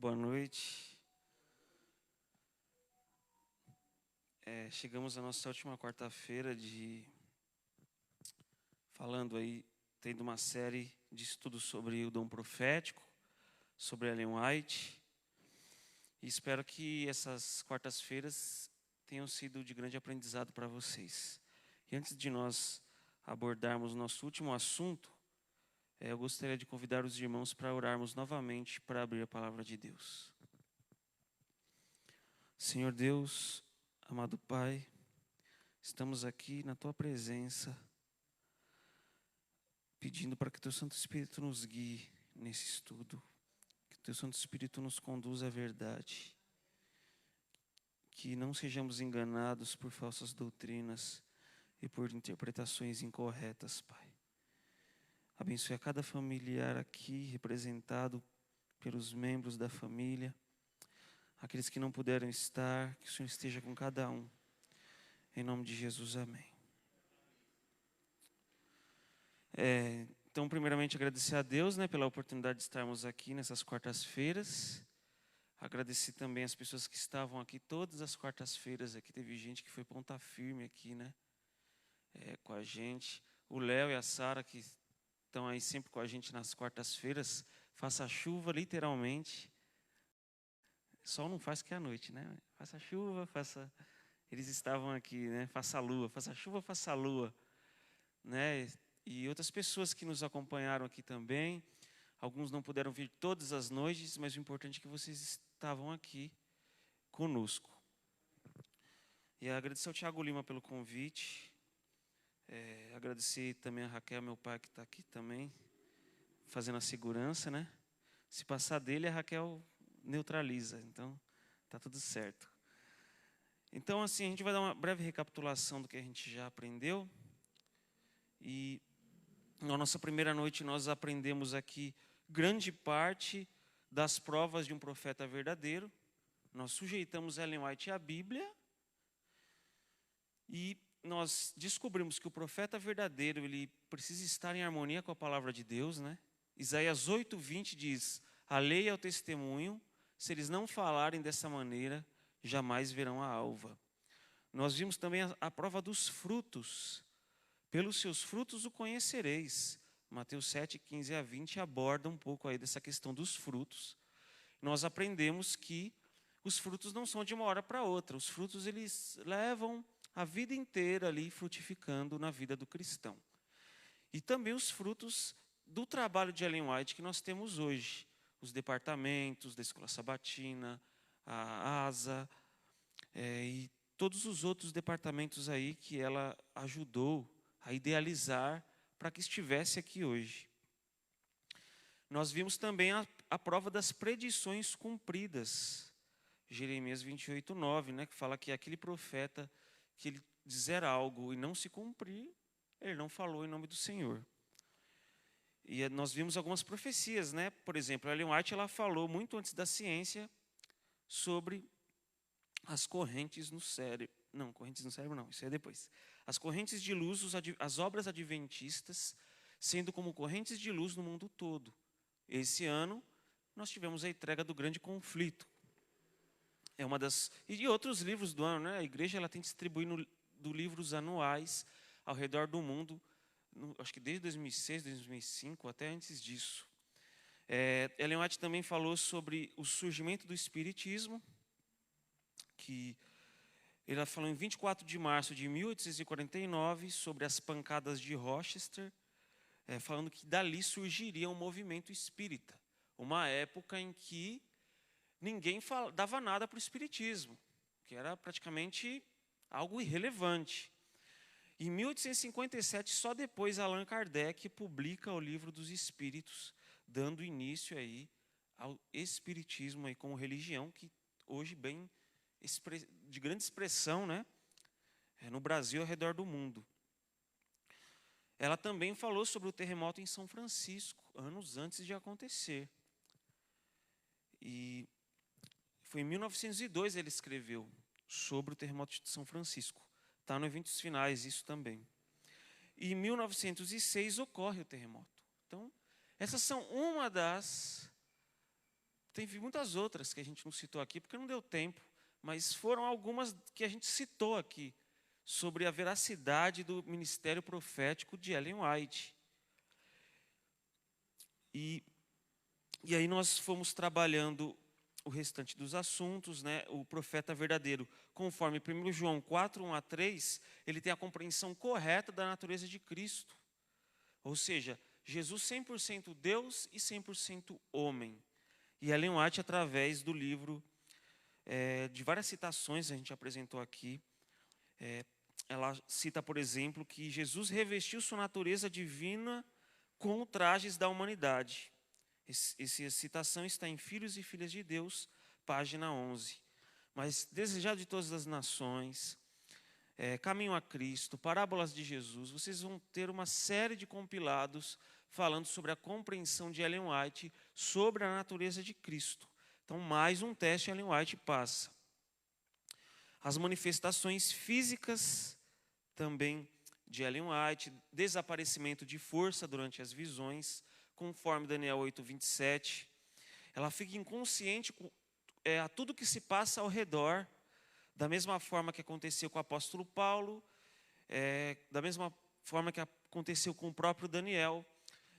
Boa noite. Chegamos à nossa última quarta-feira falando aí, tendo uma série de estudos sobre o dom profético, sobre Ellen White. E espero que essas quartas-feiras tenham sido de grande aprendizado para vocês. E antes de nós abordarmos nosso último assunto, eu gostaria de convidar os irmãos para orarmos novamente para abrir a palavra de Deus. Senhor Deus, amado Pai, estamos aqui na Tua presença, pedindo para que Teu Santo Espírito nos guie nesse estudo, que Teu Santo Espírito nos conduza à verdade, que não sejamos enganados por falsas doutrinas e por interpretações incorretas, Pai. Abençoe a cada familiar aqui representado pelos membros da família, aqueles que não puderam estar, que o Senhor esteja com cada um. Em nome de Jesus, amém. Então, primeiramente, agradecer a Deus, pela oportunidade de estarmos aqui nessas quartas-feiras. Agradecer também as pessoas que estavam aqui todas as quartas-feiras. Aqui teve gente que foi ponta firme aqui, com a gente. O Léo e a Sara, que estão aí sempre com a gente nas quartas-feiras. Faça chuva, literalmente. Sol não faz que é a noite, Faça chuva, faça... Eles estavam aqui, Faça lua, faça chuva, faça lua, E outras pessoas que nos acompanharam aqui também. Alguns não puderam vir todas as noites, mas o importante é que vocês estavam aqui conosco. E agradecer ao Tiago Lima pelo convite. Agradecer também a Raquel, meu pai, que está aqui também, fazendo a segurança, Se passar dele, a Raquel neutraliza, então está tudo certo. Então, assim, a gente vai dar uma breve recapitulação do que a gente já aprendeu. E na nossa primeira noite nós aprendemos aqui grande parte das provas de um profeta verdadeiro. Nós sujeitamos Ellen White à Bíblia. E nós descobrimos que o profeta verdadeiro, ele precisa estar em harmonia com a palavra de Deus, Isaías 8:20 diz: a lei é o testemunho, se eles não falarem dessa maneira, jamais verão a alva. Nós vimos também a prova dos frutos. Pelos seus frutos o conhecereis. Mateus 7:15-20 aborda um pouco aí dessa questão dos frutos. Nós aprendemos que os frutos não são de uma hora para outra. Os frutos, eles levam a vida inteira ali frutificando na vida do cristão. E também os frutos do trabalho de Ellen White que nós temos hoje. Os departamentos da Escola Sabatina, a ASA, e todos os outros departamentos aí que ela ajudou a idealizar para que estivesse aqui hoje. Nós vimos também a prova das predições cumpridas. Jeremias 28:9, que fala que aquele profeta que ele dizer algo e não se cumprir, ele não falou em nome do Senhor. E nós vimos algumas profecias, Por exemplo, a Ellen White, ela falou muito antes da ciência sobre as correntes no cérebro. Não, correntes no cérebro não, isso é depois. As correntes de luz, as obras adventistas, sendo como correntes de luz no mundo todo. Esse ano, nós tivemos a entrega do Grande Conflito. É uma das... E outros livros do ano, A igreja, ela tem distribuído livros anuais ao redor do mundo, acho que desde 2006, 2005, até antes disso. Ellen White também falou sobre o surgimento do Espiritismo, que ele falou em 24 de março de 1849 sobre as pancadas de Rochester, falando que dali surgiria um movimento espírita, uma época em que ninguém dava nada para o espiritismo, que era praticamente algo irrelevante. Em 1857, só depois Allan Kardec publica o Livro dos Espíritos, dando início aí ao espiritismo aí como religião, que hoje bem de grande expressão, no Brasil e ao redor do mundo. Ela também falou sobre o terremoto em São Francisco, anos antes de acontecer. E foi em 1902 ele escreveu sobre o terremoto de São Francisco. Está no Eventos Finais isso também. E em 1906 ocorre o terremoto. Então, essas são uma das Teve muitas outras que a gente não citou aqui, porque não deu tempo, mas foram algumas que a gente citou aqui, sobre a veracidade do ministério profético de Ellen White. E aí nós fomos trabalhando o restante dos assuntos, né? O profeta verdadeiro, conforme 1 João 4, 1 a 3, ele tem a compreensão correta da natureza de Cristo. Ou seja, Jesus 100% Deus e 100% homem. E Ellen White, através do livro, de várias citações a gente apresentou aqui, ela cita, por exemplo, que Jesus revestiu sua natureza divina com trajes da humanidade. Essa citação está em Filhos e Filhas de Deus, página 11. Mas desejado de todas as nações, Caminho a Cristo, Parábolas de Jesus, vocês vão ter uma série de compilados falando sobre a compreensão de Ellen White sobre a natureza de Cristo. Então, mais um teste Ellen White passa. As manifestações físicas também de Ellen White, desaparecimento de força durante as visões, conforme Daniel 8, 27. Ela fica inconsciente a tudo que se passa ao redor, da mesma forma que aconteceu com o apóstolo Paulo, da mesma forma que aconteceu com o próprio Daniel.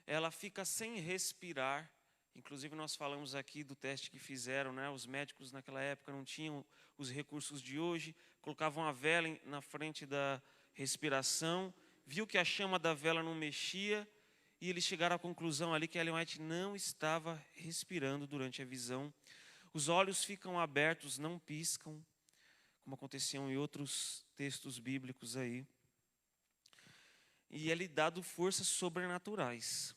Ela fica sem respirar. Inclusive nós falamos aqui do teste que fizeram, né? Os médicos naquela época não tinham os recursos de hoje, colocavam a vela na frente da respiração, viu que a chama da vela não mexia, e eles chegaram à conclusão ali que Ellen White não estava respirando durante a visão. Os olhos ficam abertos, não piscam, como aconteceu em outros textos bíblicos aí. E é lhe dado forças sobrenaturais,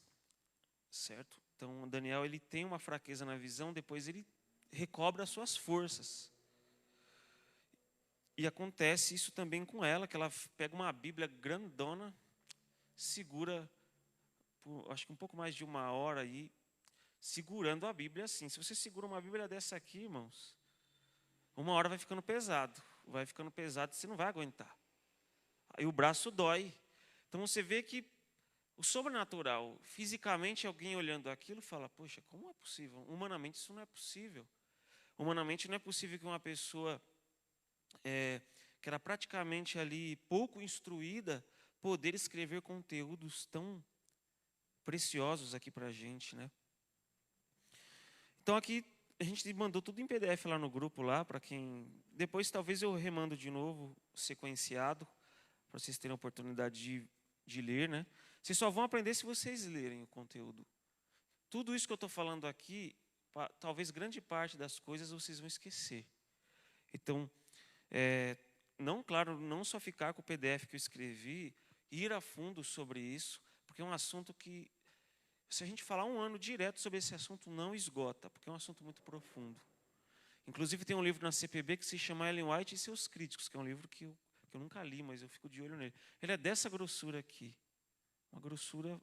certo? Então, Daniel, ele tem uma fraqueza na visão, depois ele recobra as suas forças. E acontece isso também com ela, que ela pega uma Bíblia grandona, segura, acho que um pouco mais de 1 hora aí, segurando a Bíblia assim. Se você segura uma Bíblia dessa aqui, irmãos, 1 hora vai ficando pesado e você não vai aguentar. Aí o braço dói. Então você vê que o sobrenatural, fisicamente alguém olhando aquilo fala, poxa, como é possível? Humanamente isso não é possível. Humanamente não é possível que uma pessoa que era praticamente ali pouco instruída, poder escrever conteúdos tão preciosos aqui para a gente, né? Então aqui a gente mandou tudo em PDF lá no grupo lá, para quem... Depois talvez eu remando de novo, sequenciado, para vocês terem a oportunidade de ler, né? Vocês só vão aprender se vocês lerem o conteúdo. Tudo isso que eu estou falando aqui, talvez grande parte das coisas vocês vão esquecer. Então, não só ficar com o PDF que eu escrevi, ir a fundo sobre isso, porque é um assunto que, se a gente falar 1 ano direto sobre esse assunto, não esgota, porque é um assunto muito profundo. Inclusive tem um livro na CPB que se chama Ellen White e seus críticos, que é um livro que eu nunca li, mas eu fico de olho nele. Ele é dessa grossura aqui, uma grossura...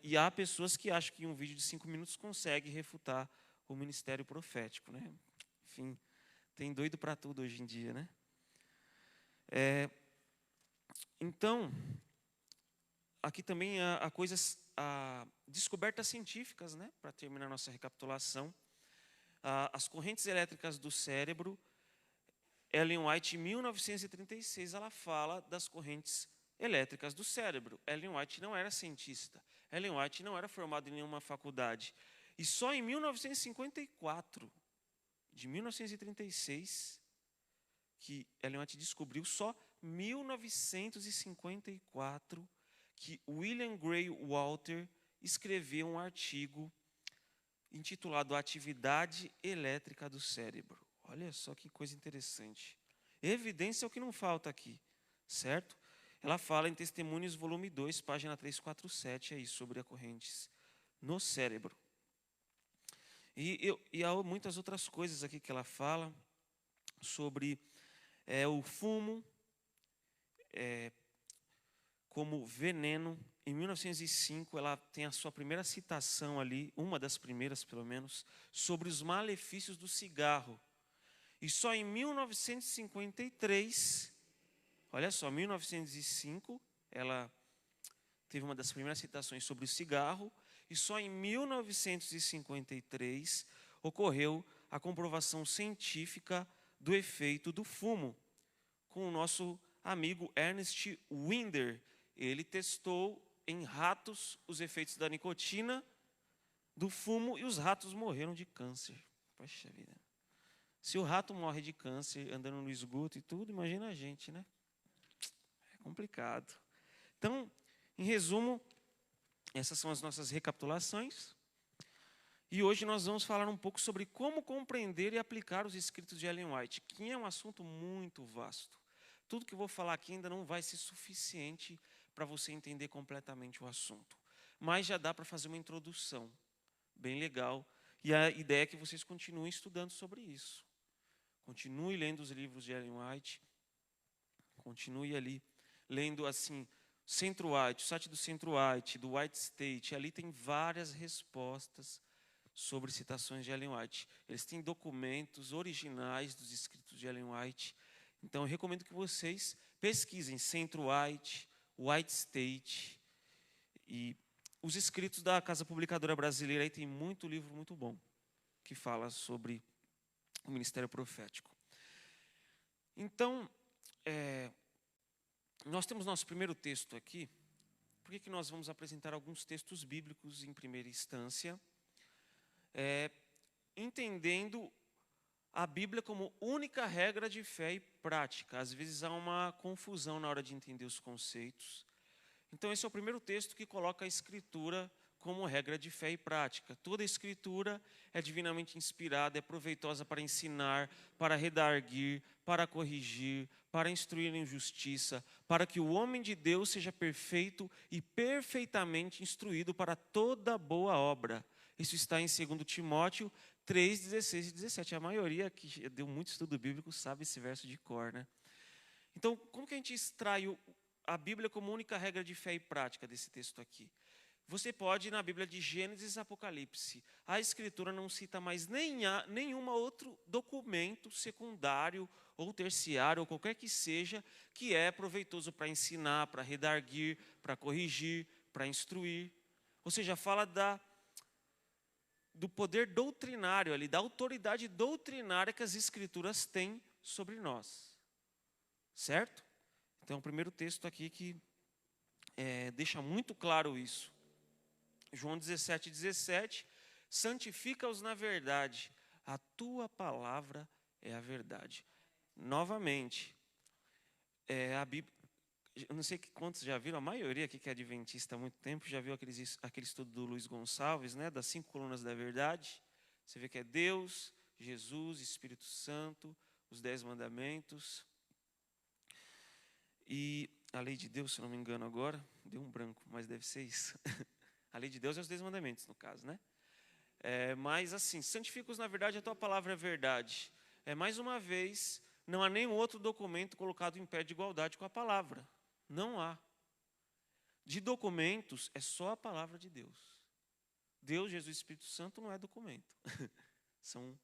E há pessoas que acham que em um vídeo de 5 minutos consegue refutar o ministério profético, né? Enfim, tem doido para tudo hoje em dia, né? Então, aqui também há descobertas científicas, né? Para terminar nossa recapitulação. As correntes elétricas do cérebro. Ellen White, em 1936, ela fala das correntes elétricas do cérebro. Ellen White não era cientista. Ellen White não era formada em nenhuma faculdade. E só em 1954, de 1936, que Ellen White descobriu, só 1954, que William Gray Walter escreveu um artigo intitulado Atividade Elétrica do Cérebro. Olha só que coisa interessante. Evidência é o que não falta aqui, certo? Ela fala em Testemunhos, volume 2, página 347, aí, sobre as correntes no cérebro. E há muitas outras coisas aqui que ela fala sobre o fumo como veneno. Em 1905, ela tem a sua primeira citação ali, uma das primeiras, pelo menos, sobre os malefícios do cigarro. E só em 1953, olha só, 1905, ela teve uma das primeiras citações sobre o cigarro, e só em 1953, ocorreu a comprovação científica do efeito do fumo, com o nosso amigo Ernest Winder. Ele testou em ratos os efeitos da nicotina, do fumo, e os ratos morreram de câncer. Poxa vida. Se o rato morre de câncer andando no esgoto e tudo, imagina a gente, né? É complicado. Então, em resumo, essas são as nossas recapitulações. E hoje nós vamos falar um pouco sobre como compreender e aplicar os escritos de Ellen White, que é um assunto muito vasto. Tudo que eu vou falar aqui ainda não vai ser suficiente para você entender completamente o assunto. Mas já dá para fazer uma introdução bem legal. E a ideia é que vocês continuem estudando sobre isso. Continue lendo os livros de Ellen White. Continue ali lendo assim, Centro White, o site do Centro White, do White State. Ali tem várias respostas sobre citações de Ellen White. Eles têm documentos originais dos escritos de Ellen White. Então, eu recomendo que vocês pesquisem Centro White, White State e os escritos da Casa Publicadora Brasileira. Aí tem muito livro muito bom que fala sobre o ministério profético. Então, nós temos nosso primeiro texto aqui. Por que nós vamos apresentar alguns textos bíblicos em primeira instância? Entendendo a Bíblia como única regra de fé e prática. Às vezes há uma confusão na hora de entender os conceitos. Então esse é o primeiro texto que coloca a Escritura como regra de fé e prática. Toda a Escritura é divinamente inspirada, é proveitosa para ensinar, para redarguir, para corrigir, para instruir em justiça, para que o homem de Deus seja perfeito e perfeitamente instruído para toda boa obra. Isso está em 2 Timóteo 3, 16 e 17. A maioria que deu muito estudo bíblico sabe esse verso de cor, né? Então, como que a gente extrai a Bíblia como única regra de fé e prática desse texto aqui? Você pode ir na Bíblia de Gênesis e Apocalipse. A Escritura não cita mais nenhum outro documento secundário ou terciário, ou qualquer que seja, que é proveitoso para ensinar, para redarguir, para corrigir, para instruir. Ou seja, fala do poder doutrinário ali, da autoridade doutrinária que as Escrituras têm sobre nós. Certo? Então, o primeiro texto aqui que deixa muito claro isso. João 17, 17. Santifica-os na verdade, a tua palavra é a verdade. Novamente, a Bíblia, eu não sei quantos já viram, a maioria aqui que é adventista há muito tempo, já viu aquele estudo do Luiz Gonçalves, né, das 5 colunas da verdade. Você vê que é Deus, Jesus, Espírito Santo, os 10 mandamentos. E a lei de Deus, se não me engano agora, deu um branco, mas deve ser isso. A lei de Deus é os 10 mandamentos, no caso, né? Mas assim, santifica-os na verdade, a tua palavra é verdade. Mais uma vez, não há nenhum outro documento colocado em pé de igualdade com a palavra. Não há. De documentos, é só a palavra de Deus. Deus, Jesus e Espírito Santo não é documento. São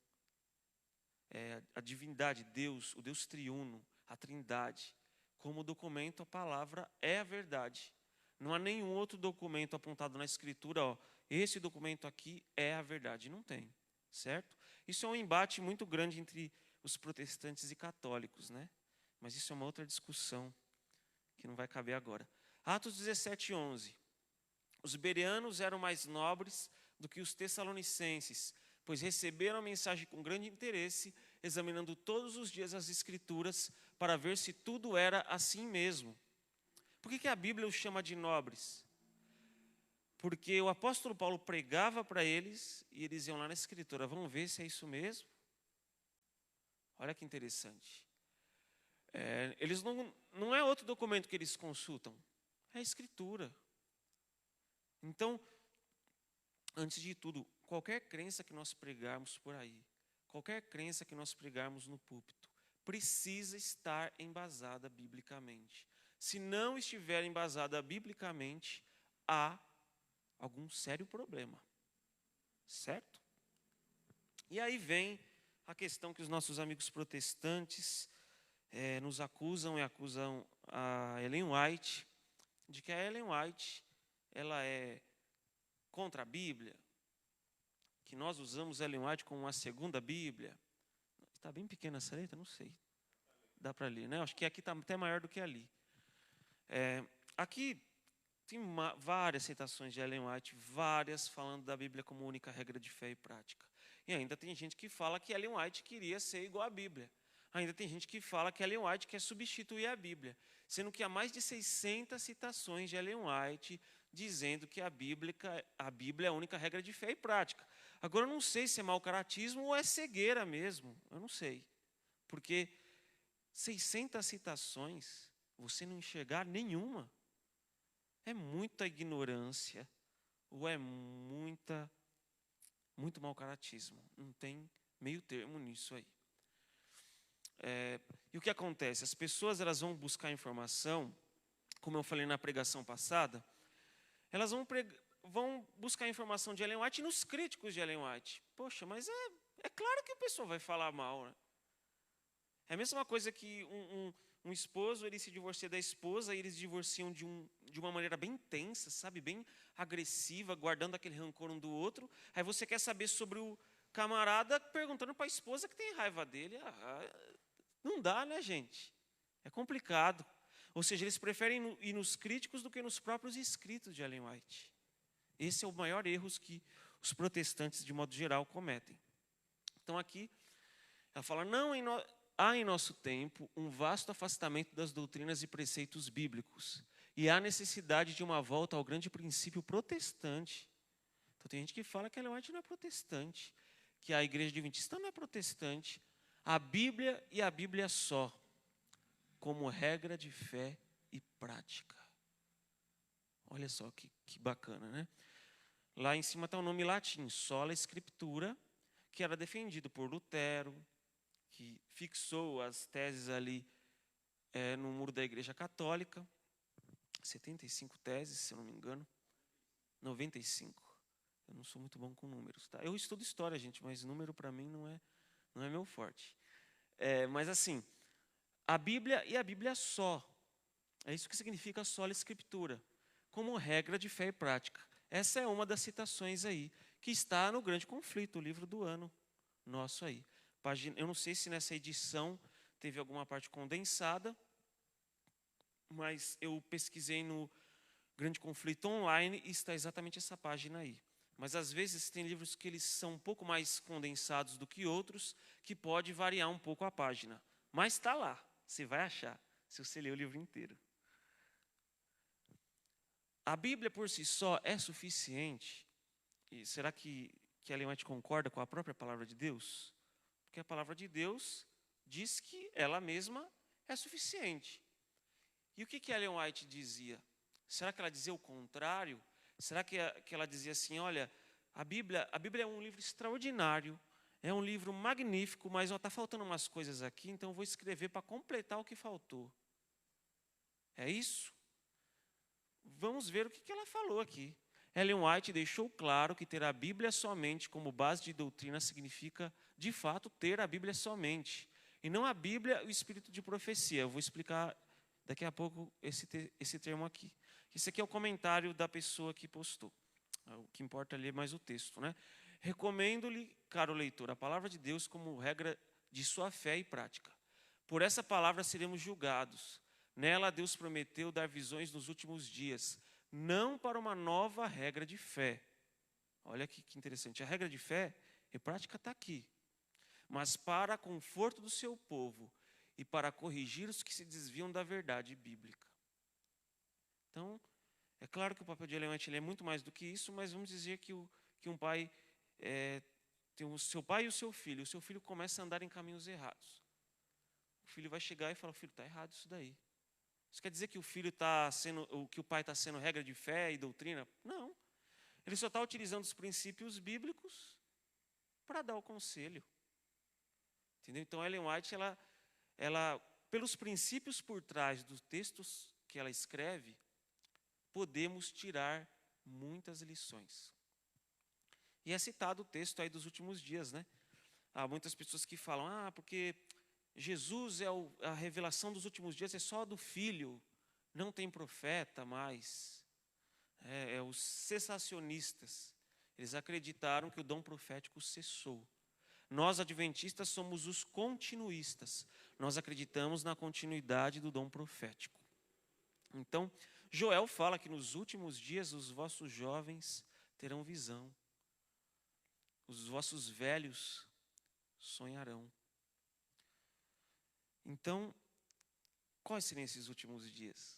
a divindade, Deus, o Deus triuno, a trindade. Como documento, a palavra é a verdade. Não há nenhum outro documento apontado na Escritura, esse documento aqui é a verdade. Não tem, certo? Isso é um embate muito grande entre os protestantes e católicos, né? Mas isso é uma outra discussão que não vai caber agora. Atos 17, 11. Os bereanos eram mais nobres do que os tessalonicenses, pois receberam a mensagem com grande interesse, examinando todos os dias as Escrituras para ver se tudo era assim mesmo. Por que a Bíblia os chama de nobres? Porque o apóstolo Paulo pregava para eles e eles iam lá na Escritura. Vamos ver se é isso mesmo? Olha que interessante. Eles não é outro documento que eles consultam, é a Escritura. Então, antes de tudo, qualquer crença que nós pregarmos por aí, qualquer crença que nós pregarmos no púlpito, precisa estar embasada biblicamente. Se não estiver embasada biblicamente, há algum sério problema. Certo? E aí vem a questão que os nossos amigos protestantes nos acusam e acusam a Ellen White, de que a Ellen White ela é contra a Bíblia, que nós usamos Ellen White como uma segunda Bíblia. Está bem pequena essa letra? Não sei. Dá para ler, né? Acho que aqui está até maior do que ali. Aqui tem várias citações de Ellen White, várias falando da Bíblia como única regra de fé e prática. E ainda tem gente que fala que Ellen White queria ser igual à Bíblia. Ainda tem gente que fala que Ellen White quer substituir a Bíblia, sendo que há mais de 600 citações de Ellen White dizendo que a Bíblia é a única regra de fé e prática. Agora, eu não sei se é mau caratismo ou é cegueira mesmo, eu não sei. Porque 600 citações, você não enxergar nenhuma, é muita ignorância ou é muito mau caratismo. Não tem meio termo nisso aí. E o que acontece? As pessoas elas vão buscar informação, como eu falei na pregação passada, elas vão buscar informação de Ellen White nos críticos de Ellen White. Poxa, mas é claro que o pessoal vai falar mal, né? É a mesma coisa que um esposo, ele se divorcia da esposa, e eles divorciam de uma maneira bem tensa, sabe? Bem agressiva, guardando aquele rancor um do outro. Aí você quer saber sobre o camarada, perguntando para a esposa que tem raiva dele. Não dá, né, gente? É complicado. Ou seja, eles preferem ir nos críticos do que nos próprios escritos de Ellen White. Esse é o maior erro que os protestantes, de modo geral, cometem. Então, aqui, ela fala, há em nosso tempo um vasto afastamento das doutrinas e preceitos bíblicos, e há necessidade de uma volta ao grande princípio protestante. Então, tem gente que fala que Ellen White não é protestante, que a igreja adventista não é protestante. A Bíblia e a Bíblia só, como regra de fé e prática. Olha só que bacana, né? Lá em cima está o nome latim, sola scriptura, que era defendido por Lutero, que fixou as teses ali no muro da Igreja Católica. 75 teses, se eu não me engano. 95. Eu não sou muito bom com números, tá? Eu estudo história, gente, mas número para mim não é meu forte. Mas assim, a Bíblia e a Bíblia só. É isso que significa sola escritura, como regra de fé e prática. Essa é uma das citações aí, que está no Grande Conflito, o livro do ano nosso aí. Eu não sei se nessa edição teve alguma parte condensada, mas eu pesquisei no Grande Conflito online e está exatamente essa página aí. Mas às vezes tem livros que eles são um pouco mais condensados do que outros, que pode variar um pouco a página. Mas está lá, você vai achar, se você ler o livro inteiro. A Bíblia por si só é suficiente? E será que Ellen White concorda com a própria palavra de Deus? Porque a palavra de Deus diz que ela mesma é suficiente. E o que Ellen White dizia? Será que ela dizia o contrário? Será que ela dizia assim, olha, a Bíblia é um livro extraordinário, é um livro magnífico, mas está faltando umas coisas aqui, então eu vou escrever para completar o que faltou. É isso? Vamos ver o que ela falou aqui. Ellen White deixou claro que ter a Bíblia somente como base de doutrina significa, de fato, ter a Bíblia somente. E não a Bíblia e o espírito de profecia. Eu vou explicar daqui a pouco esse termo aqui. Esse aqui é o comentário da pessoa que postou. O que importa é ler mais o texto, né? Recomendo-lhe, caro leitor, a palavra de Deus como regra de sua fé e prática. Por essa palavra seremos julgados. Nela Deus prometeu dar visões nos últimos dias, não para uma nova regra de fé. Olha que interessante. A regra de fé e prática está aqui. Mas para conforto do seu povo e para corrigir os que se desviam da verdade bíblica. Então, é claro que o papel de Ellen White é muito mais do que isso, mas vamos dizer que um pai tem o seu pai e o seu filho. O seu filho começa a andar em caminhos errados. O filho vai chegar e falar, filho, está errado isso daí. Isso quer dizer que o pai está sendo regra de fé e doutrina? Não. Ele só está utilizando os princípios bíblicos para dar o conselho. Entendeu? Então, Ellen White, ela, pelos princípios por trás dos textos que ela escreve, podemos tirar muitas lições. E é citado o texto aí dos últimos dias, né? Há muitas pessoas que falam, porque Jesus é a revelação dos últimos dias, é só do Filho, não tem profeta mais. Os cessacionistas Eles acreditaram que o dom profético cessou. Nós, adventistas, somos os continuistas. Nós acreditamos na continuidade do dom profético. Então, Joel fala que nos últimos dias os vossos jovens terão visão. Os vossos velhos sonharão. Então, quais seriam esses últimos dias?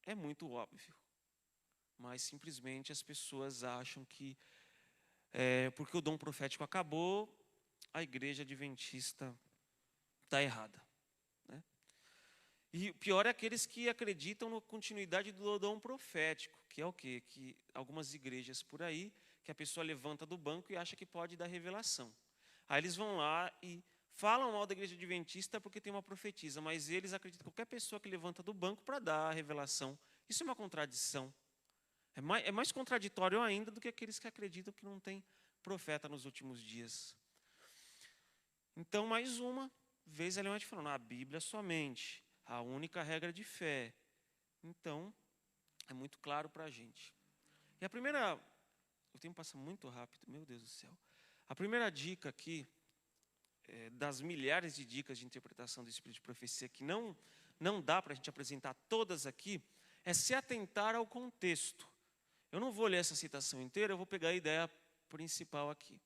É muito óbvio. Mas simplesmente as pessoas acham que porque o dom profético acabou, a igreja adventista está errada. Né? E o pior é aqueles que acreditam na continuidade do dom profético, que é o quê? Que algumas igrejas por aí, que a pessoa levanta do banco e acha que pode dar revelação. Aí eles vão lá e falam mal da igreja adventista porque tem uma profetisa, mas eles acreditam que qualquer pessoa que levanta do banco para dar a revelação. Isso é uma contradição. É mais contraditório ainda do que aqueles que acreditam que não tem profeta nos últimos dias. Então, mais uma vez, Ellen White falando, a Bíblia somente, a única regra de fé. Então, é muito claro para a gente. E a primeira, o tempo passa muito rápido, meu Deus do céu. A primeira dica aqui, das milhares de dicas de interpretação do Espírito de Profecia, que não dá para a gente apresentar todas aqui, é se atentar ao contexto. Eu não vou ler essa citação inteira, eu vou pegar a ideia principal aqui.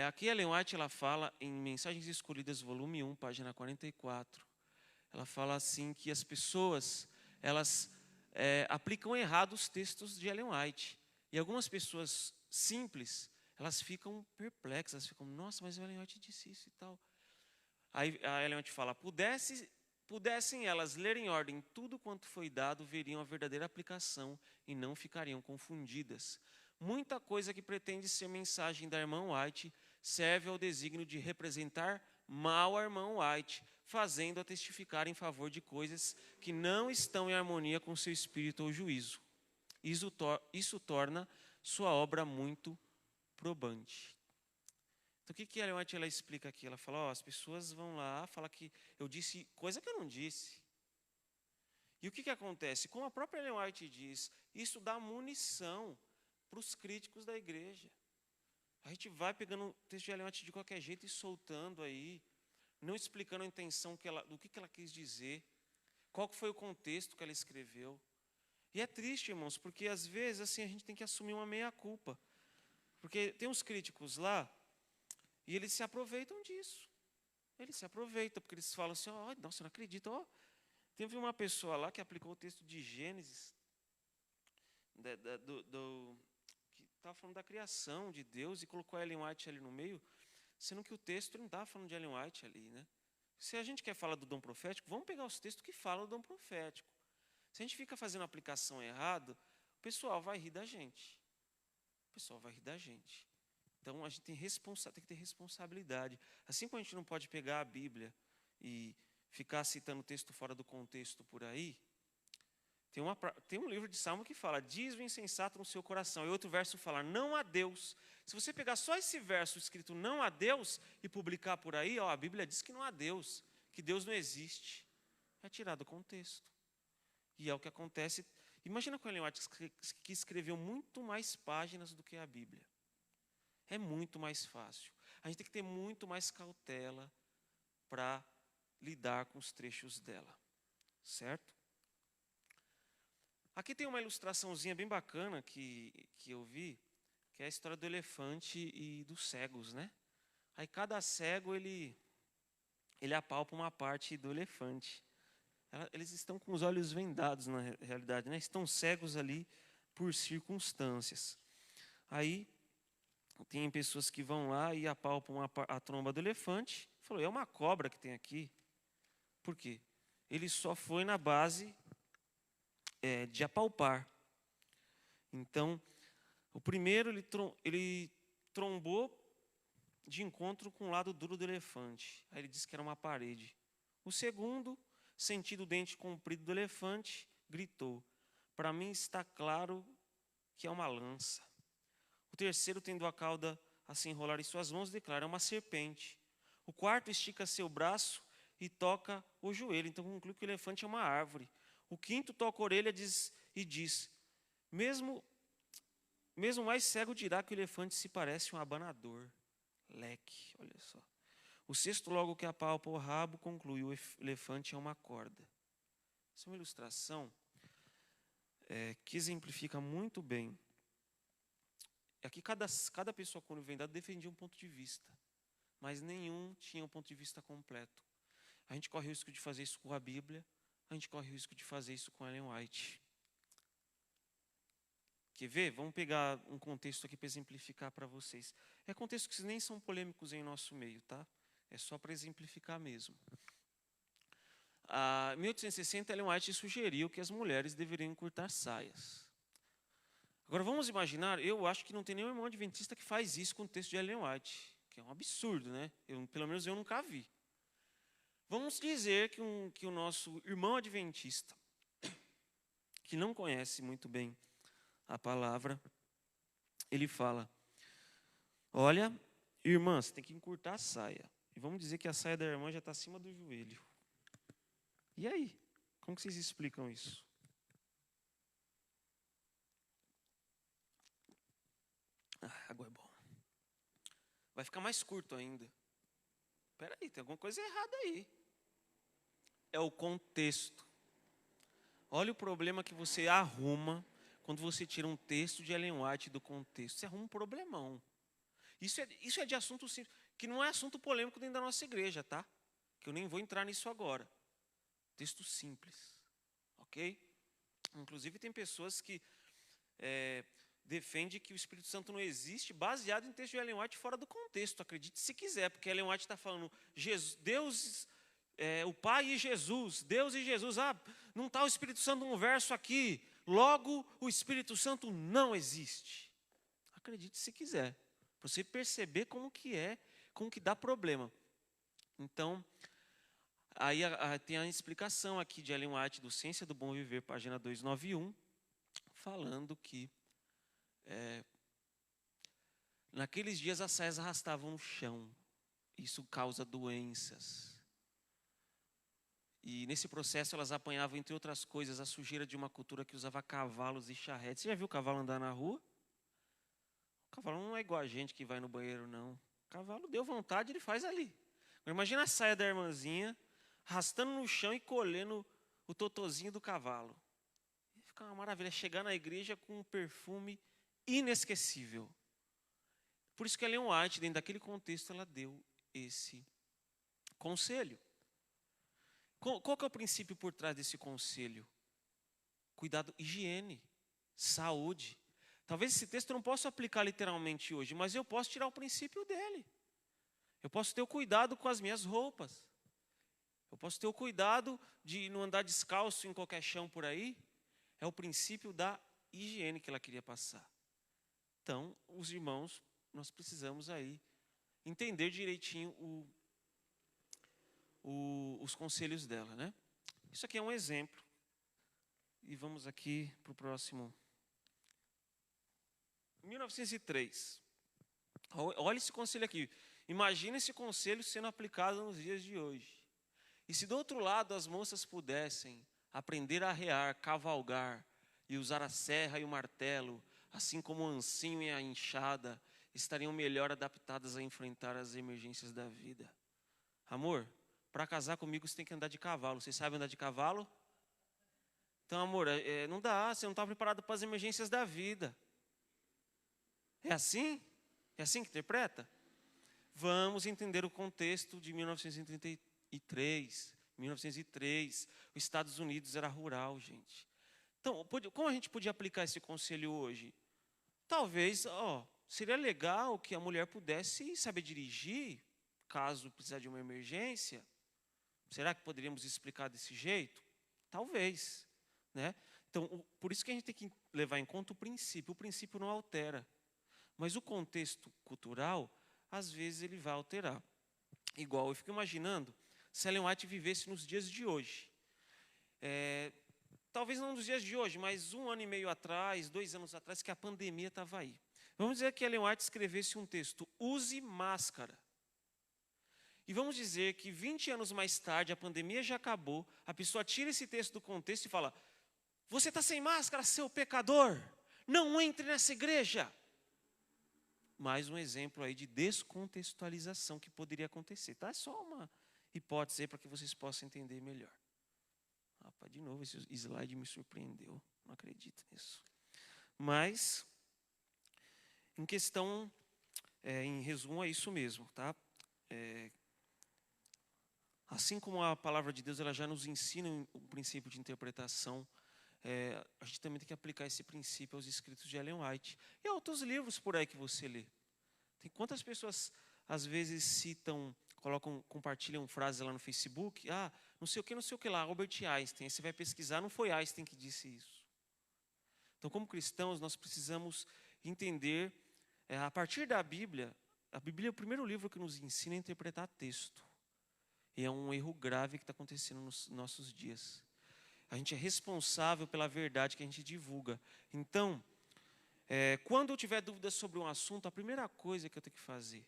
Aqui Ellen White ela fala em Mensagens Escolhidas, volume 1, página 44. Ela fala assim que as pessoas, elas aplicam errado os textos de Ellen White. E algumas pessoas simples, elas ficam perplexas, ficam, nossa, mas o Ellen White disse isso e tal. Aí a Ellen White fala, pudessem elas ler em ordem tudo quanto foi dado, veriam a verdadeira aplicação e não ficariam confundidas. Muita coisa que pretende ser mensagem da irmã White serve ao desígnio de representar mal a irmã White, fazendo-a testificar em favor de coisas que não estão em harmonia com seu espírito ou juízo. Isso torna sua obra muito probante. Então, o que a Ellen White ela explica aqui? Ela fala, as pessoas vão lá, falam que eu disse coisa que eu não disse. E o que acontece? Como a própria Ellen White diz, isso dá munição para os críticos da igreja. A gente vai pegando o texto de Ellen White de qualquer jeito e soltando aí, não explicando a intenção do que ela quis dizer, qual foi o contexto que ela escreveu. E é triste, irmãos, porque às vezes assim, a gente tem que assumir uma meia-culpa. Porque tem uns críticos lá, e eles se aproveitam disso. Eles se aproveitam, porque eles falam assim, nossa, eu não acredito. Teve uma pessoa lá que aplicou o texto de Gênesis, que estava falando da criação de Deus, e colocou a Ellen White ali no meio, sendo que o texto não estava falando de Ellen White ali. Né? Se a gente quer falar do dom profético, vamos pegar os textos que falam do dom profético. Se a gente fica fazendo a aplicação errada, o pessoal vai rir da gente. O pessoal vai rir da gente. Então, a gente tem que ter responsabilidade. Assim como a gente não pode pegar a Bíblia e ficar citando texto fora do contexto por aí, tem um livro de Salmo que fala, diz o insensato no seu coração. E outro verso fala, não há Deus. Se você pegar só esse verso escrito, não há Deus, e publicar por aí, a Bíblia diz que não há Deus, que Deus não existe. É tirado do contexto. E é o que acontece. Imagina com Ellen White, que escreveu muito mais páginas do que a Bíblia. É muito mais fácil. A gente tem que ter muito mais cautela para lidar com os trechos dela. Certo? Aqui tem uma ilustraçãozinha bem bacana que eu vi, que é a história do elefante e dos cegos, né? Aí cada cego, ele apalpa uma parte do elefante. Eles estão com os olhos vendados, na realidade, né? Estão cegos ali por circunstâncias. Aí tem pessoas que vão lá e apalpam a tromba do elefante. Falou, é uma cobra que tem aqui. Por quê? Ele só foi na base de apalpar. Então, o primeiro ele trombou de encontro com o lado duro do elefante. Aí ele disse que era uma parede. O segundo, sentindo o dente comprido do elefante, gritou, para mim está claro que é uma lança. O terceiro, tendo a cauda a se enrolar em suas mãos, declara, é uma serpente. O quarto estica seu braço e toca o joelho. Então conclui que o elefante é uma árvore. O quinto toca a orelha e diz, mesmo Mesmo o mais cego dirá que o elefante se parece um abanador. Leque, olha só. O cesto, logo que apalpa o rabo, conclui: o elefante é uma corda. Essa é uma ilustração que exemplifica muito bem. Aqui cada pessoa, quando vem dado, defendia um ponto de vista, mas nenhum tinha um ponto de vista completo. A gente corre o risco de fazer isso com a Bíblia, a gente corre o risco de fazer isso com Ellen White. Quer ver? Vamos pegar um contexto aqui para exemplificar para vocês. É contexto que nem são polêmicos em nosso meio, tá? É só para exemplificar mesmo. Em 1860, Ellen White sugeriu que as mulheres deveriam encurtar saias. Agora vamos imaginar, eu acho que não tem nenhum irmão adventista que faz isso com o texto de Ellen White, que é um absurdo, né? Pelo menos eu nunca vi. Vamos dizer que o nosso irmão adventista, que não conhece muito bem a palavra, ele fala: olha, irmã, você tem que encurtar a saia. E vamos dizer que a saia da irmã já está acima do joelho. E aí? Como que vocês explicam isso? Água é bom. Vai ficar mais curto ainda. Espera aí, tem alguma coisa errada aí. É o contexto. Olha o problema que você arruma quando você tira um texto de Ellen White do contexto. Você arruma um problemão. Isso é de assunto simples, que não é assunto polêmico dentro da nossa igreja, tá? Que eu nem vou entrar nisso agora. Texto simples, ok? Inclusive tem pessoas que defendem que o Espírito Santo não existe baseado em texto de Ellen White fora do contexto. Acredite se quiser, porque Ellen White está falando Deus, o Pai e Jesus, Deus e Jesus. Não está o Espírito Santo no verso aqui. Logo, o Espírito Santo não existe. Acredite se quiser, para você perceber como que dá problema. Então, aí tem a explicação aqui de Ellen White, do Ciência do Bom Viver, página 291, falando que naqueles dias as saias arrastavam no chão. Isso causa doenças. E nesse processo elas apanhavam, entre outras coisas, a sujeira de uma cultura que usava cavalos e charretes. Você já viu o cavalo andar na rua? O cavalo não é igual a gente que vai no banheiro, não. O cavalo deu vontade, ele faz ali. Imagina a saia da irmãzinha arrastando no chão e colhendo o totozinho do cavalo. Fica uma maravilha, chegar na igreja com um perfume inesquecível. Por isso que a Ellen White, dentro daquele contexto, ela deu esse conselho. Qual que é o princípio por trás desse conselho? Cuidado, higiene, saúde. Talvez esse texto eu não possa aplicar literalmente hoje, mas eu posso tirar o princípio dele. Eu posso ter o cuidado com as minhas roupas. Eu posso ter o cuidado de não andar descalço em qualquer chão por aí. É o princípio da higiene que ela queria passar. Então, os irmãos, nós precisamos aí entender direitinho os conselhos dela, né? Isso aqui é um exemplo. E vamos aqui para o próximo. 1903. Olha esse conselho aqui. Imagina esse conselho sendo aplicado nos dias de hoje. E se do outro lado as moças pudessem aprender a arrear, cavalgar e usar a serra e o martelo, assim como o ancinho e a enxada, estariam melhor adaptadas a enfrentar as emergências da vida. Amor, para casar comigo você tem que andar de cavalo. Você sabe andar de cavalo? Então, amor, não dá, você não está preparado para as emergências da vida. É assim? É assim que interpreta? Vamos entender o contexto de 1933, 1903. Os Estados Unidos era rural, gente. Então, como a gente podia aplicar esse conselho hoje? Talvez, seria legal que a mulher pudesse saber dirigir, caso precisar de uma emergência. Será que poderíamos explicar desse jeito? Talvez, né? Então, por isso que a gente tem que levar em conta o princípio. O princípio não altera, mas o contexto cultural, às vezes, ele vai alterar. Igual, eu fico imaginando, se Ellen White vivesse nos dias de hoje. Talvez não nos dias de hoje, mas 1 ano e meio atrás, 2 anos atrás, que a pandemia estava aí. Vamos dizer que Ellen White escrevesse um texto: use máscara. E vamos dizer que 20 anos mais tarde, a pandemia já acabou, a pessoa tira esse texto do contexto e fala: você está sem máscara, seu pecador. não entre nessa igreja. Mais um exemplo aí de descontextualização que poderia acontecer. Tá? É só uma hipótese aí para que vocês possam entender melhor. Rapaz, de novo, esse slide me surpreendeu. Não acredito nisso. Mas, em questão, em resumo, é isso mesmo. Tá? Assim como a palavra de Deus ela já nos ensina o princípio de interpretação, a gente também tem que aplicar esse princípio aos escritos de Ellen White. E a outros livros por aí que você lê. Tem quantas pessoas, às vezes, citam, compartilham frases lá no Facebook, não sei o que lá, Albert Einstein. Aí você vai pesquisar, não foi Einstein que disse isso. Então, como cristãos, nós precisamos entender, a partir da Bíblia, a Bíblia é o primeiro livro que nos ensina a interpretar texto. E é um erro grave que está acontecendo nos nossos dias. A gente é responsável pela verdade que a gente divulga. Então, quando eu tiver dúvidas sobre um assunto, a primeira coisa que eu tenho que fazer,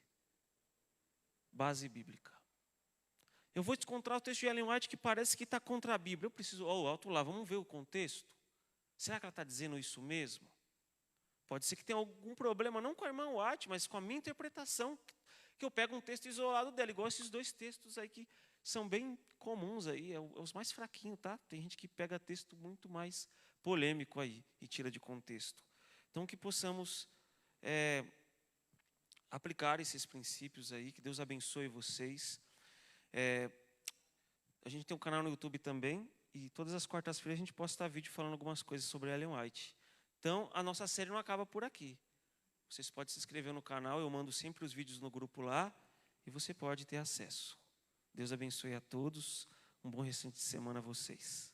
base bíblica. Eu vou encontrar o texto de Ellen White que parece que está contra a Bíblia. Eu preciso, alto lá, vamos ver o contexto. Será que ela está dizendo isso mesmo? Pode ser que tenha algum problema, não com a irmã White, mas com a minha interpretação, que eu pego um texto isolado dela, igual esses dois textos aí que são bem comuns aí, os mais fraquinhos, tá? Tem gente que pega texto muito mais polêmico aí e tira de contexto. Então, que possamos aplicar esses princípios aí, que Deus abençoe vocês. A gente tem um canal no YouTube também, e todas as quartas-feiras a gente posta vídeo falando algumas coisas sobre Ellen White. Então, a nossa série não acaba por aqui. Vocês podem se inscrever no canal, eu mando sempre os vídeos no grupo lá, e você pode ter acesso. Deus abençoe a todos, um bom restante de semana a vocês.